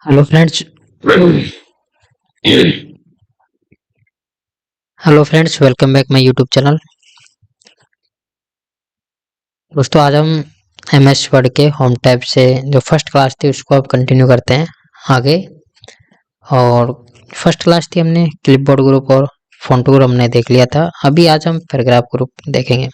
Hello friends. Hello friends, welcome back my YouTube channel. दोस्तों, आज हम एम एस वर्ड के होम टैब से जो फर्स्ट क्लास थी उसको अब कंटिन्यू करते हैं आगे। और फर्स्ट क्लास थी, हमने क्लिपबोर्ड ग्रुप और फॉन्ट ग्रुप हमने देख लिया था। अभी आज हम पैराग्राफ ग्रुप देखेंगे।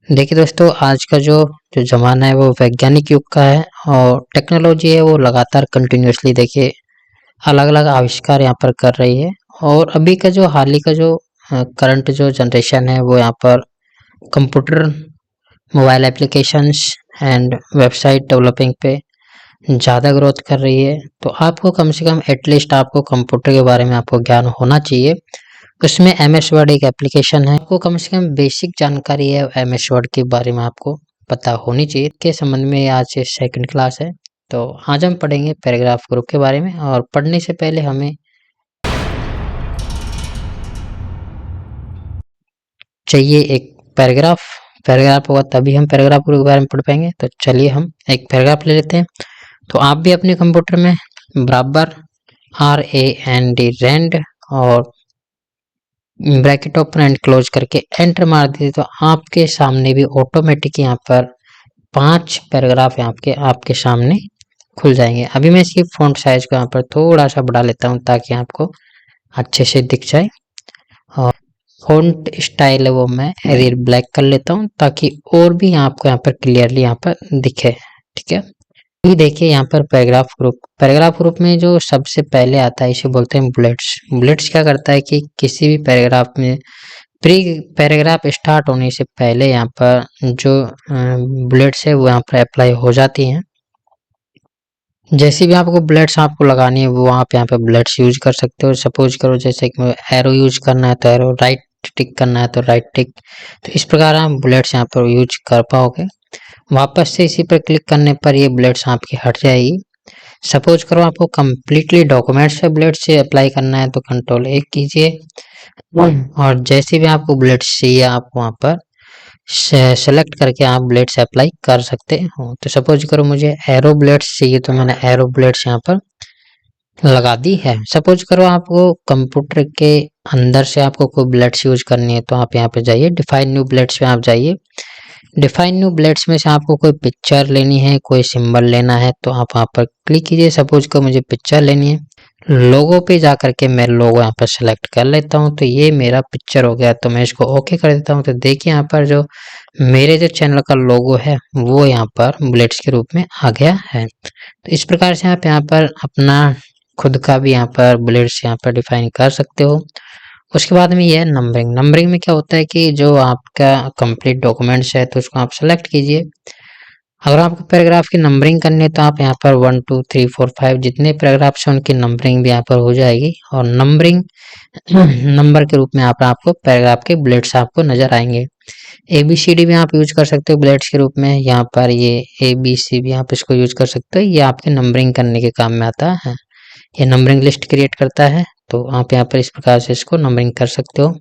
देखिए दोस्तों, आज का जो जो ज़माना है वो वैज्ञानिक युग का है और टेक्नोलॉजी है वो लगातार कंटिन्यूसली देखिए अलग अलग आविष्कार यहाँ पर कर रही है। और अभी का जो हाल ही का जो करंट जो जनरेशन है वो यहाँ पर computer, mobile applications and website developing पे ज़्यादा ग्रोथ कर रही है। तो आपको कम से कम एटलीस्ट आपको कंप्यूटर के बारे में आपको ज्ञान होना चाहिए। उसमें एम एस वर्ड एक एप्लीकेशन है, आपको कम से कम बेसिक जानकारी है एम एस वर्ड के बारे में आपको पता होनी चाहिए। के संबंध में आज सेकंड क्लास है, तो आज हम पढ़ेंगे पैराग्राफ ग्रुप के बारे में। और पढ़ने से पहले हमें चाहिए एक पैराग्राफ। पैराग्राफ होगा तभी हम पैराग्राफ ग्रुप के बारे में पढ़ पाएंगे। तो चलिए हम एक पैराग्राफ ले लेते हैं। तो आप भी अपने कंप्यूटर में बराबर RAND रैंड और ब्रैकेट ओपन एंड क्लोज करके एंटर मार दीजिए, तो आपके सामने भी ऑटोमेटिक यहाँ पर 5 पैराग्राफ आपके सामने खुल जाएंगे। अभी मैं इसकी फॉन्ट साइज को यहाँ पर थोड़ा सा बढ़ा लेता हूँ ताकि आपको अच्छे से दिख जाए। और फॉन्ट स्टाइल है वो मैं एरियल ब्लैक कर लेता हूँ ताकि और भी आपको यहाँ पर क्लियरली यहाँ पर दिखे। ठीक है, ये देखिए यहाँ पर पैराग्राफ ग्रुप में जो सबसे पहले आता है इसे बोलते हैं बुलेट्स। बुलेट्स क्या करता है कि किसी भी पैराग्राफ में प्री पैराग्राफ स्टार्ट होने से पहले यहाँ पर जो बुलेट्स है वो यहाँ पर अप्लाई हो जाती हैं। जैसे भी आपको बुलेट्स आपको लगानी है वो आप यहाँ पे बुलेट्स यूज कर सकते हो। सपोज करो जैसे कि एरो यूज करना है तो एरो, राइट टिक करना है तो राइट टिक। तो इस प्रकार आप बुलेट्स यहाँ पर यूज कर पाओगे। वापस से इसी पर क्लिक करने पर ये बुलेट्स आपकी हट जाएगी। सपोज करो आपको कंप्लीटली डॉक्यूमेंट्स पे बुलेट्स से अप्लाई करना है तो कंट्रोल 1 कीजिए। और जैसे भी आपको बुलेट्स चाहिए आप वहाँ पर सेलेक्ट करके आप बुलेट्स अप्लाई कर सकते हो। तो सपोज करो मुझे एरो बुलेट्स चाहिए तो मैंने एरो बुलेट्स यहाँ पर लगा दी है। सपोज करो आपको कंप्यूटर के अंदर से आपको कोई बुलेट्स यूज करनी है तो आप यहाँ पे जाइए, डिफाइन न्यू बुलेट्स पे आप जाइए। डिफाइन न्यू बुलेट्स में से आपको कोई पिक्चर लेनी है, कोई सिंबल लेना है तो आप वहाँ पर क्लिक कीजिए। सपोज को मुझे पिक्चर लेनी है, लोगो पे जा करके मैं लोगो यहाँ पर सेलेक्ट कर लेता हूँ। तो ये मेरा पिक्चर हो गया, तो मैं इसको ओके कर देता हूँ। तो देखिए यहाँ पर जो मेरे जो चैनल का लोगो है वो यहाँ पर बुलेट्स के रूप में आ गया है। तो इस प्रकार से आप यहाँ पर अपना खुद का भी यहाँ पर बुलेट्स यहाँ पर डिफाइन कर सकते हो। उसके बाद में ये है नंबरिंग। नंबरिंग में क्या होता है कि जो आपका कंप्लीट डॉक्यूमेंट्स है तो उसको आप सेलेक्ट कीजिए। अगर आपको पैराग्राफ की नंबरिंग करनी है तो आप यहाँ पर 1 2 3 4 5 जितने पैराग्राफ्स हैं उनकी नंबरिंग भी यहाँ पर हो जाएगी। और नंबरिंग नंबर के रूप में आपको पैराग्राफ के बुलेट्स आपको नजर आएंगे। ABCD भी आप यूज कर सकते हो बुलेट्स के रूप में। यहाँ पर ये ABC भी आप इसको यूज कर सकते हो, ये आपके नंबरिंग करने के काम में आता है। ये नंबरिंग लिस्ट क्रिएट करता है, तो आप यहाँ पर इस प्रकार से इसको नंबरिंग कर सकते हो।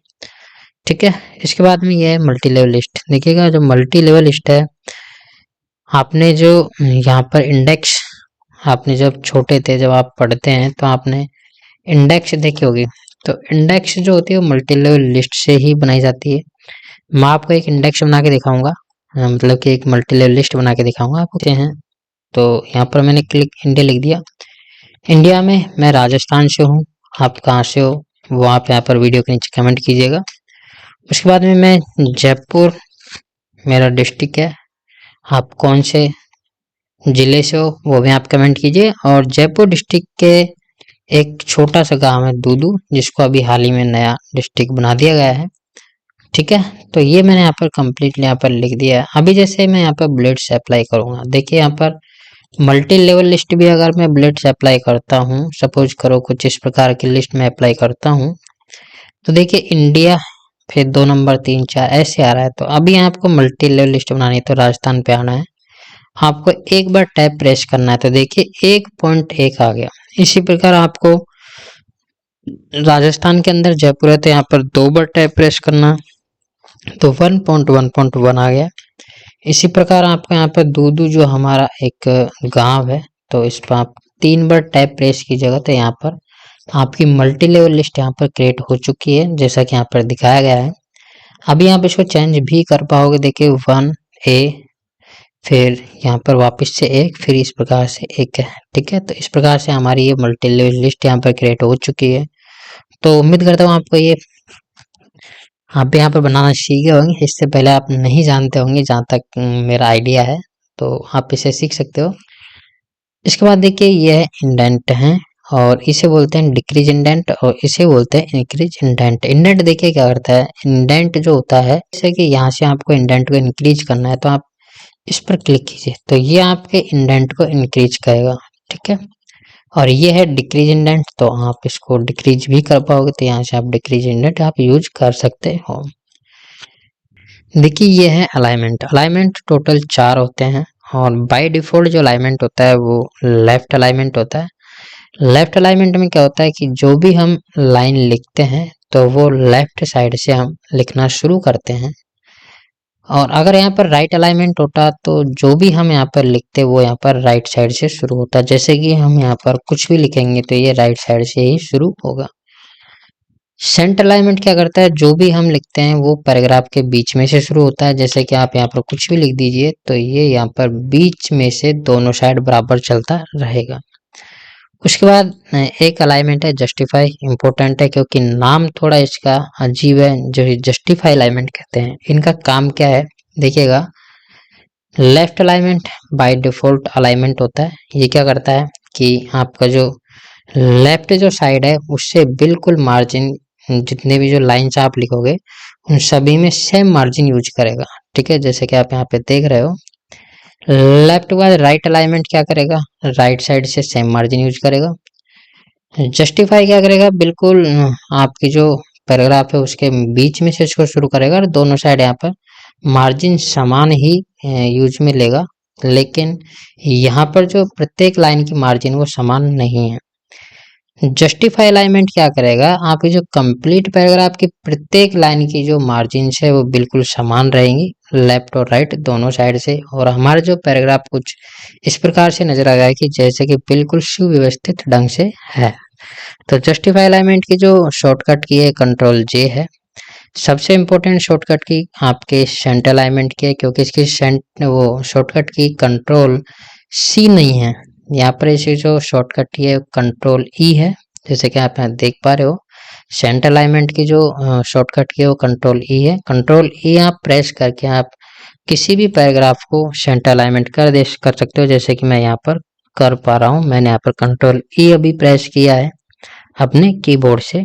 ठीक है, इसके बाद में ये है मल्टी लेवल लिस्ट। देखिएगा जो मल्टी लेवल लिस्ट है, आपने जो यहाँ पर इंडेक्स, आपने जब छोटे थे जब आप पढ़ते हैं तो आपने इंडेक्स देखी होगी। तो इंडेक्स जो होती है वो मल्टी लेवल लिस्ट से ही बनाई जाती है। मैं आपको एक इंडेक्स बना के दिखाऊंगा, मतलब कि एक मल्टी लेवल लिस्ट बना के दिखाऊंगा आपको हैं। तो यहाँ पर मैंने क्लिक इंडिया लिख दिया। इंडिया में मैं राजस्थान से हूँ, आप कहाँ से हो वो आप यहाँ पर वीडियो के नीचे कमेंट कीजिएगा। उसके बाद में मैं जयपुर मेरा डिस्ट्रिक्ट है, आप कौन से जिले से हो वो भी आप कमेंट कीजिए। और जयपुर डिस्ट्रिक्ट के एक छोटा सा गांव है दूदू, जिसको अभी हाल ही में नया डिस्ट्रिक्ट बना दिया गया है। ठीक है, तो ये मैंने यहाँ पर कंप्लीटली यहाँ पर लिख दिया है। अभी जैसे मैं यहाँ पर बुलेट्स अप्लाई करूंगा, देखिए यहाँ पर मल्टी लेवल लिस्ट भी अगर मैं बुलेट्स अप्लाई करता हूँ, सपोज करो कुछ इस प्रकार की लिस्ट में अप्लाई करता हूँ, तो देखिए इंडिया फिर 2 नंबर 3 4 ऐसे आ रहा है। तो अभी आपको मल्टी लेवल लिस्ट बनानी है तो राजस्थान पे आना है, आपको एक बार टैब प्रेस करना है तो देखिए 1.1 आ गया। इसी प्रकार आपको राजस्थान के अंदर जयपुर है तो यहाँ पर 2 बार टैब प्रेस करना तो 1.1.1 आ गया। इसी प्रकार आपको यहाँ पर दूदू जो हमारा एक गांव है तो इस पर आप 3 बार टैब प्रेस कीजिएगा तो यहाँ पर आपकी मल्टी लेवल लिस्ट यहाँ पर क्रिएट हो चुकी है, जैसा कि यहाँ पर दिखाया गया है। अभी आप इसको चेंज भी कर पाओगे, देखिए 1A, फिर यहाँ पर वापस से एक, फिर इस प्रकार से एक है। ठीक है, तो इस प्रकार से हमारी ये मल्टी लेवल लिस्ट यहाँ पर क्रिएट हो चुकी है। तो उम्मीद करता हूँ आपको ये आप यहाँ पर बनाना सीख गए होंगे। इससे पहले आप नहीं जानते होंगे, जहाँ तक मेरा आइडिया है, तो आप इसे सीख सकते हो। इसके बाद देखिए यह इंडेंट है और इसे बोलते हैं डिक्रीज इंडेंट और इसे बोलते हैं इंक्रीज इंडेंट। इंडेंट देखिए क्या करता है, इंडेंट जो होता है जैसे कि यहाँ से आपको इंडेंट को इंक्रीज करना है तो आप इस पर क्लिक कीजिए तो ये आपके इंडेंट को इंक्रीज करेगा। ठीक है, और ये है डिक्रीज इंडेंट, तो आप इसको डिक्रीज भी कर पाओगे, तो यहाँ से आप डिक्रीज इंडेंट आप यूज कर सकते हो। देखिए ये है अलाइनमेंट। अलाइनमेंट टोटल 4 होते हैं और बाय डिफॉल्ट जो अलाइनमेंट होता है वो लेफ्ट अलाइनमेंट होता है। लेफ्ट अलाइनमेंट में क्या होता है कि जो भी हम लाइन लिखते हैं तो वो लेफ्ट साइड से हम लिखना शुरू करते हैं, और अगर यहाँ पर राइट अलाइनमेंट होता तो जो भी हम यहाँ पर लिखते वो यहाँ पर राइट साइड से शुरू होता। जैसे कि हम यहाँ पर कुछ भी लिखेंगे तो ये राइट साइड से ही शुरू होगा। सेंटर अलाइनमेंट क्या करता है, जो भी हम लिखते हैं वो पैराग्राफ के बीच में से शुरू होता है। जैसे कि आप यहाँ पर कुछ भी लिख दीजिए तो ये यहाँ पर बीच में से दोनों साइड बराबर चलता रहेगा। उसके बाद एक अलाइनमेंट है जस्टिफाई, इंपॉर्टेंट है क्योंकि नाम थोड़ा इसका अजीब है, जो जस्टिफाई अलाइनमेंट कहते हैं। इनका काम क्या है देखिएगा, left alignment by default alignment होता है। ये क्या करता है कि आपका जो लेफ्ट जो साइड है उससे बिल्कुल मार्जिन, जितने भी जो लाइंस आप लिखोगे उन सभी में सेम मार्जिन यूज करेगा। ठीक है, जैसे कि आप यहाँ पे देख रहे हो लेफ्ट के बाद राइट अलाइनमेंट क्या करेगा, राइट साइड से सेम मार्जिन यूज करेगा। जस्टिफाई क्या करेगा, बिल्कुल आपकी जो पैराग्राफ है उसके बीच में से इसको शुरू करेगा और दोनों साइड यहाँ पर मार्जिन समान ही यूज में लेगा, लेकिन यहाँ पर जो प्रत्येक लाइन की मार्जिन वो समान नहीं है। जस्टिफाई अलाइनमेंट क्या करेगा, आपकी जो कंप्लीट पैराग्राफ की प्रत्येक लाइन की जो मार्जिन है वो बिल्कुल समान रहेंगी लेफ्ट और राइट दोनों साइड से, और हमारा जो पैराग्राफ कुछ इस प्रकार से नजर आ गया कि जैसे कि बिल्कुल सुव्यवस्थित ढंग से है। तो जस्टिफाई अलाइनमेंट की जो शॉर्टकट की है कंट्रोल जे है। सबसे इम्पोर्टेंट शॉर्टकट की आपके सेंटर अलाइनमेंट की है, क्योंकि इसकी वो शॉर्टकट की कंट्रोल सी नहीं है। यहाँ पर इसी जो शॉर्टकट की है कंट्रोल ई है, जैसे कि आप यहाँ देख पा रहे हो। सेंटर अलाइनमेंट की जो शॉर्टकट की है वो कंट्रोल ई है। कंट्रोल ई आप प्रेस करके आप किसी भी पैराग्राफ को सेंटर अलाइनमेंट कर सकते हो, जैसे कि मैं यहाँ पर कर पा रहा हूँ। मैंने यहाँ पर कंट्रोल ई अभी प्रेस किया है अपने कीबोर्ड से,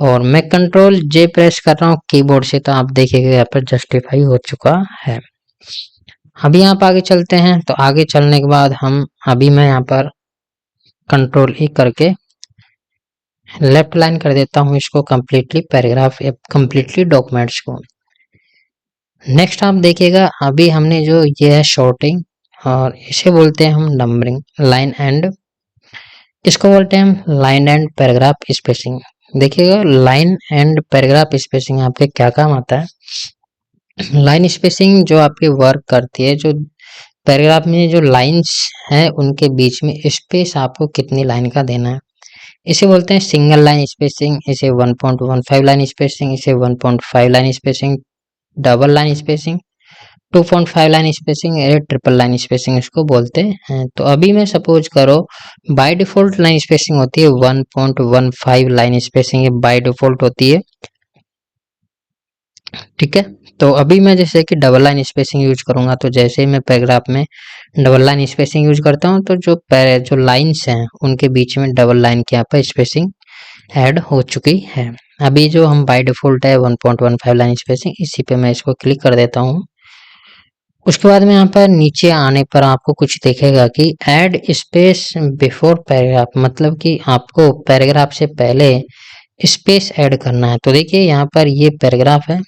और मैं कंट्रोल जे प्रेस कर रहा हूँ कीबोर्ड से, तो आप देखिएगा यहाँ पर जस्टिफाई हो चुका है। अभी आप आगे चलते हैं, तो आगे चलने के बाद मैं यहाँ पर कंट्रोल ई करके लेफ्ट लाइन कर देता हूँ इसको कंप्लीटली पैराग्राफ कंप्लीटली डॉक्यूमेंट्स को। नेक्स्ट आप देखिएगा अभी हमने जो ये है शॉर्टिंग, और इसे बोलते हैं हम नंबरिंग लाइन एंड, इसको बोलते हैं हम लाइन एंड पैराग्राफ स्पेसिंग। देखिएगा लाइन एंड पैराग्राफ स्पेसिंग आपके क्या काम आता है। लाइन स्पेसिंग जो आपके वर्क करती है, जो पैराग्राफ में जो लाइंस हैं उनके बीच में स्पेस आपको कितनी लाइन का देना है, इसे बोलते हैं सिंगल लाइन स्पेसिंग, इसे 1.15 लाइन स्पेसिंग, इसे 1.5 line spacing, double line spacing, 2.5 line spacing, triple line spacing इसको बोलते हैं। तो अभी मैं सपोज करो बाय डिफॉल्ट लाइन स्पेसिंग होती है 1.15 लाइन स्पेसिंग, ये बाय डिफॉल्ट होती है। ठीक है, तो अभी मैं जैसे कि डबल लाइन स्पेसिंग यूज करूंगा, तो जैसे ही मैं पैराग्राफ में डबल लाइन स्पेसिंग यूज करता हूं तो जो लाइंस हैं उनके बीच में डबल लाइन की यहाँ पर स्पेसिंग ऐड हो चुकी है। अभी जो हम बाय डिफॉल्ट है 1.15 लाइन स्पेसिंग, इसी पे मैं इसको क्लिक कर देता हूँ। उसके बाद में यहाँ पर नीचे आने पर आपको कुछ दिखेगा कि ऐड स्पेस बिफोर पैराग्राफ, मतलब कि आपको पैराग्राफ से पहले स्पेस ऐड करना है। तो देखिए यहाँ पर ये पैराग्राफ है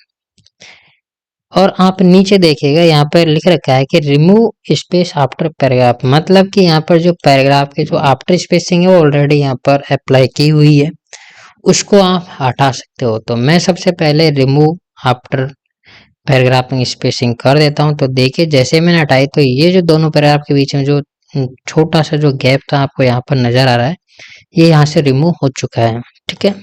और आप नीचे देखिएगा यहाँ पर लिख रखा है कि रिमूव स्पेस आफ्टर पैराग्राफ, मतलब कि यहाँ पर जो पैराग्राफ के जो आफ्टर स्पेसिंग है वो ऑलरेडी यहाँ पर अप्लाई की हुई है, उसको आप हटा सकते हो। तो मैं सबसे पहले रिमूव आफ्टर पैराग्राफ में स्पेसिंग कर देता हूँ। तो देखिए जैसे मैंने हटाई तो ये जो दोनों पैराग्राफ के बीच में जो छोटा सा जो गैप था आपको यहाँ पर नजर आ रहा है, ये यहाँ से रिमूव हो चुका है। ठीक है,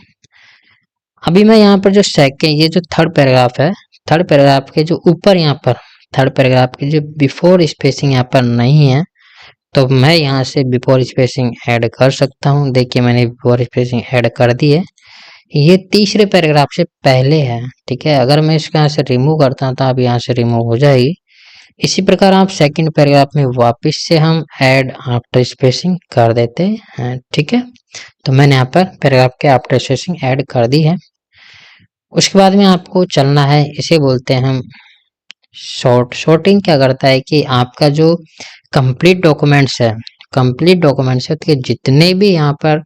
अभी मैं यहाँ पर जो सेकंड, ये जो थर्ड पैराग्राफ है, थर्ड पैराग्राफ के जो ऊपर यहाँ पर थर्ड पैराग्राफ की जो बिफोर स्पेसिंग यहाँ पर नहीं है, तो मैं यहाँ से बिफोर स्पेसिंग ऐड कर सकता हूँ। देखिए मैंने बिफोर स्पेसिंग ऐड कर दी है, ये तीसरे पैराग्राफ से पहले है। ठीक है, अगर मैं इसको यहाँ से रिमूव करता हूँ तो अब यहाँ से रिमूव हो जाएगी। इसी प्रकार आप सेकंड पैराग्राफ में वापस से हम ऐड आफ्टर स्पेसिंग कर देते हैं। ठीक है, तो मैंने यहाँ पर पैराग्राफ के आफ्टर स्पेसिंग ऐड कर दी है। उसके बाद में आपको चलना है, इसे बोलते हैं हम शॉर्ट। शॉर्टिंग क्या करता है कि आपका जो कंप्लीट डॉक्यूमेंट्स है, कंप्लीट डॉक्यूमेंट्स है, तो जितने भी यहाँ पर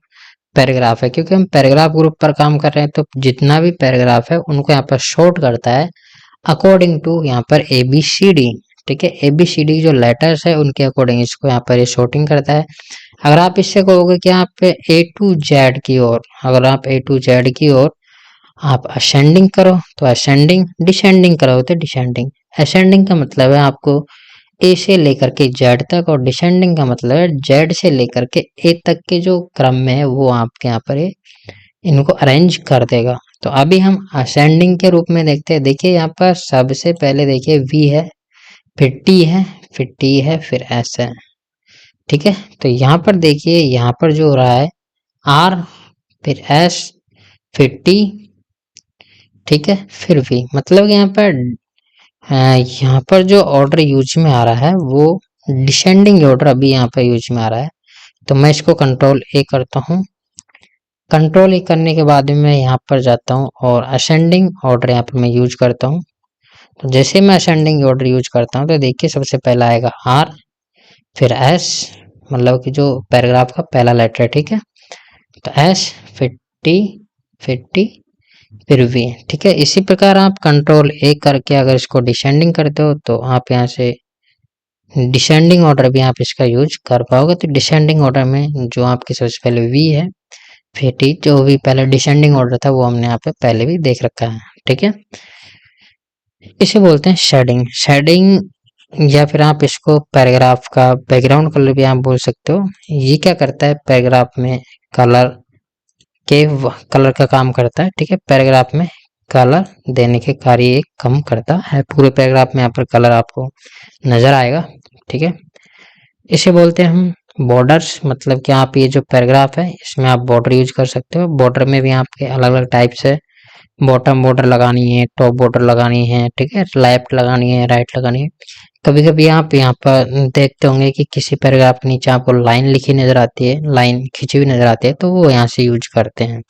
पैराग्राफ है, क्योंकि हम पैराग्राफ ग्रुप पर काम कर रहे हैं, तो जितना भी पैराग्राफ है उनको यहाँ पर शॉर्ट करता है अकॉर्डिंग टू यहाँ पर ABCD। ठीक है, ABCD जो लेटर्स है उनके अकॉर्डिंग इसको यहाँ पर ये शॉर्टिंग करता है। अगर आप इससे कहोगे कि आप A to Z की ओर, अगर आप A to Z की ओर आप असेंडिंग करो तो असेंडिंग, डिसेंडिंग करो तो डिसेंडिंग। असेंडिंग का मतलब है आपको ए से लेकर के जेड तक, और डिसेंडिंग का मतलब है जेड से लेकर के ए तक के जो क्रम में है वो आपके यहाँ पर इनको अरेंज कर देगा। तो अभी हम असेंडिंग के रूप में देखते हैं। देखिए यहाँ पर सबसे पहले देखिए वी है, फिर टी है, फिर टी है, फिर एस है। ठीक है, तो यहाँ पर देखिए यहाँ पर जो हो रहा है आर, फिर एस, फिर टी, ठीक है, फिर वी। मतलब यहाँ पर जो ऑर्डर यूज में आ रहा है वो डिसेंडिंग ऑर्डर अभी यहाँ पर यूज में आ रहा है। तो मैं इसको कंट्रोल ए करता हूँ। कंट्रोल ए करने के बाद मैं यहाँ पर जाता हूँ और असेंडिंग ऑर्डर यहाँ पर मैं यूज करता हूँ। तो जैसे मैं असेंडिंग ऑर्डर यूज करता हूँ तो देखिए सबसे पहला आएगा आर, फिर एस, मतलब कि जो पैराग्राफ का पहला लेटर है। ठीक है, तो एस, फिर टी, फिर वी। ठीक है, इसी प्रकार आप कंट्रोल ए करके अगर इसको डिसेंडिंग करते हो तो आप यहाँ से डिसेंडिंग ऑर्डर भी आप इसका यूज कर पाओगे। तो डिसेंडिंग ऑर्डर में जो आपके सबसे पहले वी है, फिर टी, जो भी पहले डिसेंडिंग ऑर्डर था वो हमने यहाँ पे पहले भी देख रखा है। ठीक है, इसे बोलते हैं शेडिंग। शेडिंग या फिर आप इसको पैराग्राफ का बैकग्राउंड कलर भी आप बोल सकते हो। ये क्या करता है, पैराग्राफ में कलर का काम करता है। ठीक है, पैराग्राफ में कलर देने के कार्य कम करता है। पूरे पैराग्राफ में यहाँ पर कलर आपको नजर आएगा। ठीक है, इसे बोलते हैं हम बॉर्डर्स। मतलब कि आप ये जो पैराग्राफ है इसमें आप बॉर्डर यूज कर सकते हो। बॉर्डर में भी आपके अलग अलग टाइप्स है, बॉटम बॉर्डर लगानी है, टॉप बॉर्डर लगानी है, ठीक है, लेफ्ट लगानी है, राइट लगानी है। कभी कभी आप यहाँ पर देखते होंगे कि किसी पैराग्राफ के नीचे आपको लाइन लिखी नजर आती है, लाइन खींची हुई नजर आती है, तो वो यहाँ से यूज करते हैं।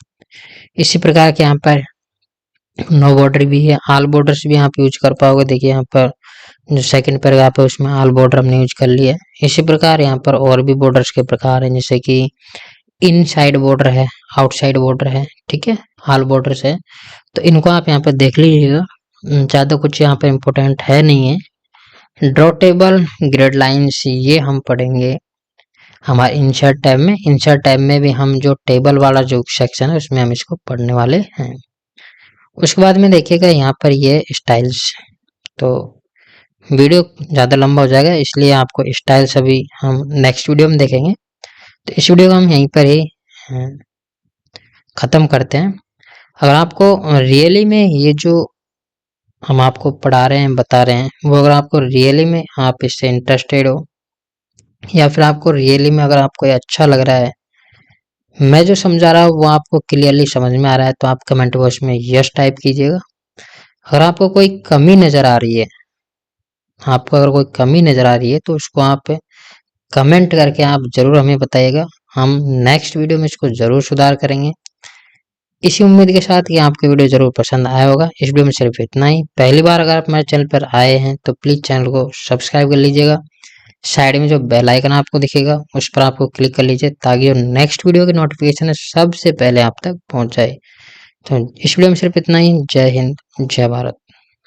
इसी प्रकार के यहाँ पर नो बॉर्डर भी है, ऑल बॉर्डर्स भी आप यूज कर पाओगे। देखिए यहाँ पर जो सेकंड पैराग्राफ है उसमें ऑल बॉर्डर हमने यूज कर लिया है। इसी प्रकार यहाँ पर और भी बॉर्डर्स के प्रकार हैं, जैसे कि इनसाइड बॉर्डर है, आउटसाइड बॉर्डर है। ठीक है, ऑल बॉर्डर्स है, तो इनको आप यहाँ पर देख लीजिएगा। ज्यादा कुछ यहाँ पे इम्पोर्टेंट है नहीं है। ड्रॉ टेबल, ग्रिड लाइंस, ये हम पढ़ेंगे हमारे इंसर्ट टैब में। इंसर्ट टैब में भी हम जो टेबल वाला जो सेक्शन है उसमें हम इसको पढ़ने वाले हैं। उसके बाद में देखिएगा यहाँ पर ये स्टाइल्स। तो वीडियो ज़्यादा लंबा हो जाएगा, इसलिए आपको स्टाइल्स अभी हम नेक्स्ट वीडियो में देखेंगे। तो इस वीडियो को हम यहीं पर ही ख़त्म करते हैं। अगर आपको रियली में ये जो हम आपको पढ़ा रहे हैं, बता रहे हैं, वो अगर आपको रियली में आप इससे इंटरेस्टेड हो, या फिर आपको रियली में अगर आपको ये अच्छा लग रहा है, मैं जो समझा रहा हूँ वो आपको क्लियरली समझ में आ रहा है, तो आप कमेंट बॉक्स में यस टाइप कीजिएगा। अगर आपको कोई कमी नज़र आ रही है, आपको अगर कोई कमी नज़र आ रही है तो उसको आप कमेंट करके आप ज़रूर हमें बताइएगा। हम नेक्स्ट वीडियो में इसको ज़रूर सुधार करेंगे। इसी उम्मीद के साथ कि आपको वीडियो ज़रूर पसंद आया होगा। इस वीडियो में सिर्फ इतना ही। पहली बार अगर आप मेरे चैनल पर आए हैं तो प्लीज़ चैनल को सब्सक्राइब कर लीजिएगा। साइड में जो बेल आइकन आपको दिखेगा उस पर आपको क्लिक कर लीजिए, ताकि जो नेक्स्ट वीडियो की नोटिफिकेशन है सबसे पहले आप तक पहुंच जाए। तो इस वीडियो में सिर्फ इतना ही। जय हिंद, जय भारत।